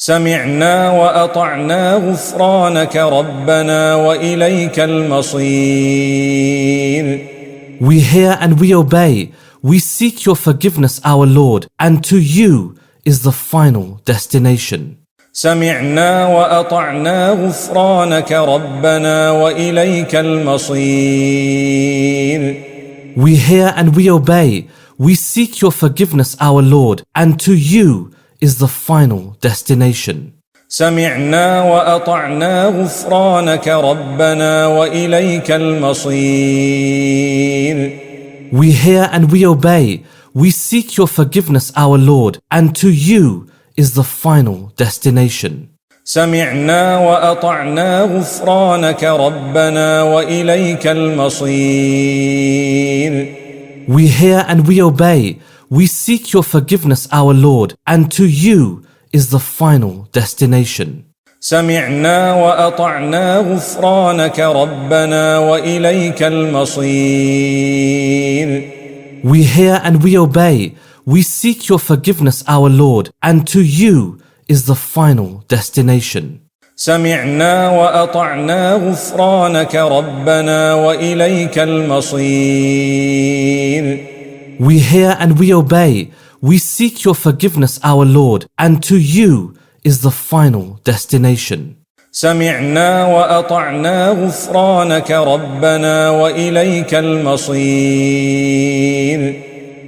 سمعنا وأطعنا غفرانك ربنا وإليك المصير. We hear and we obey. We seek your forgiveness, our Lord, and to you is the final destination. سمعنا وأطعنا غفرانك ربنا وإليك المصير. We hear and we obey. We seek your forgiveness, our Lord, and to you is the final destination. سمعنا وأطعنا غفرانك ربنا وإليك المصير. We hear and we obey. We seek your forgiveness, our Lord, and to you is the final destination. سمعنا وأطعنا غفرانك ربنا وإليك المصير. We hear and we obey. We seek your forgiveness, our Lord, and to you is the final destination. سمعنا وأطعنا غفرانك ربنا وإليك المصير. We hear and we obey. We seek your forgiveness, our Lord, and to you is the final destination. سمعنا وأطعنا غفرانك ربنا وإليك المصير. We hear and we obey. We seek your forgiveness, our Lord, and to you is the final destination. سمعنا وأطعنا غفرانك ربنا وإليك المصير.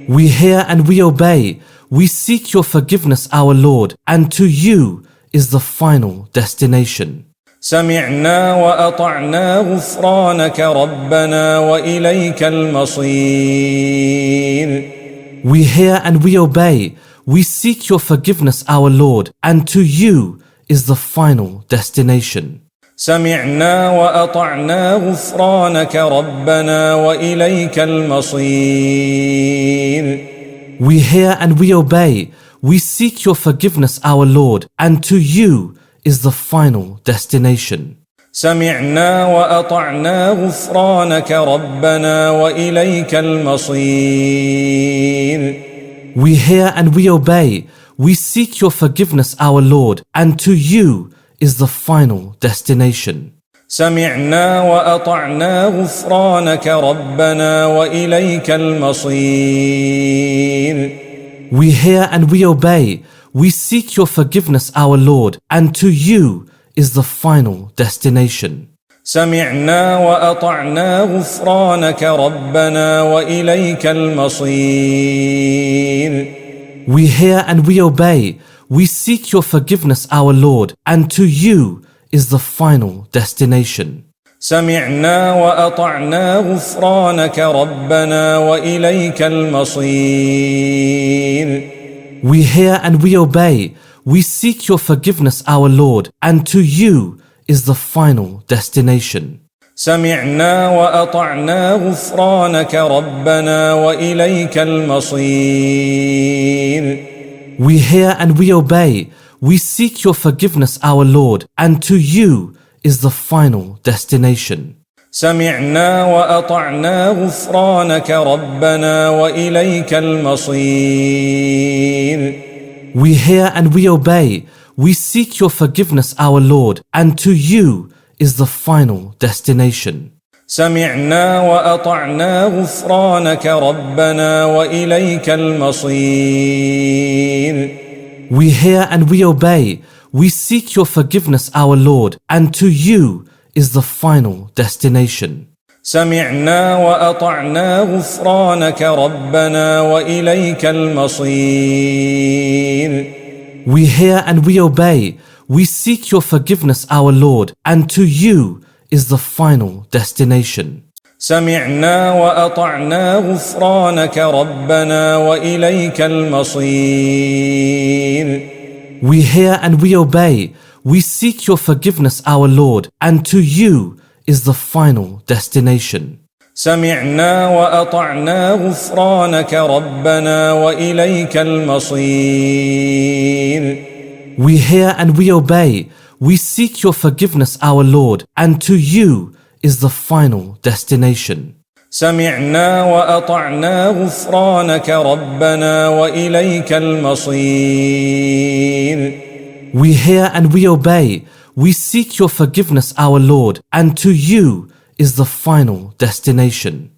We hear and we obey. We seek your forgiveness, our Lord, and to you is the final destination. سمعنا وأطعنا غفرانك ربنا وإليك المصير. We hear and we obey. We seek your forgiveness, our Lord, and to you is the final destination. سمعنا وأطعنا غفرانك ربنا وإليك المصير. We hear and we obey. We seek your forgiveness, our Lord, and to you is the final destination. سمعنا وأطعنا غفرانك ربنا وإليك المصير. We hear and we obey. We seek your forgiveness, our Lord, and to you is the final destination. سمعنا وأطعنا غفرانك ربنا وإليك المصير. We hear and we obey. We seek your forgiveness, our Lord, and to you is the final destination. سمعنا وأطعنا غفرانك ربنا وإليك المصير. We hear and we obey. We seek your forgiveness, our Lord, and to you is the final destination. سمعنا وأطعنا غفرانك ربنا وإليك المصير. We hear and we obey. We seek your forgiveness, our Lord, and to you is the final destination. سمعنا وأطعنا غفرانك ربنا وإليك المصير. We hear and we obey. We seek your forgiveness, our Lord, and to you is the final destination. سمعنا وأطعنا غفرانك ربنا وإليك المصير. We hear and we obey. We seek your forgiveness, our Lord, and to you is the final destination. سمعنا وأطعنا غفرانك ربنا وإليك المصير. We hear and we obey. We seek your forgiveness, our Lord, and to you is the final destination. سمعنا وأطعنا غفرانك ربنا وإليك المصير. We hear and we obey. We seek your forgiveness, our Lord, and to you is the final destination. سمعنا وأطعنا غفرانك ربنا وإليك المصير. We hear and we obey. We seek your forgiveness, our Lord, and to you is the final destination. سمعنا وأطعنا غفرانك ربنا وإليك المصير. We hear and we obey. We seek your forgiveness, our Lord, and to you is the final destination. سمعنا وأطعنا غفرانك ربنا وإليك المصير. We hear and we obey. We seek your forgiveness, our Lord, and to you is the final destination.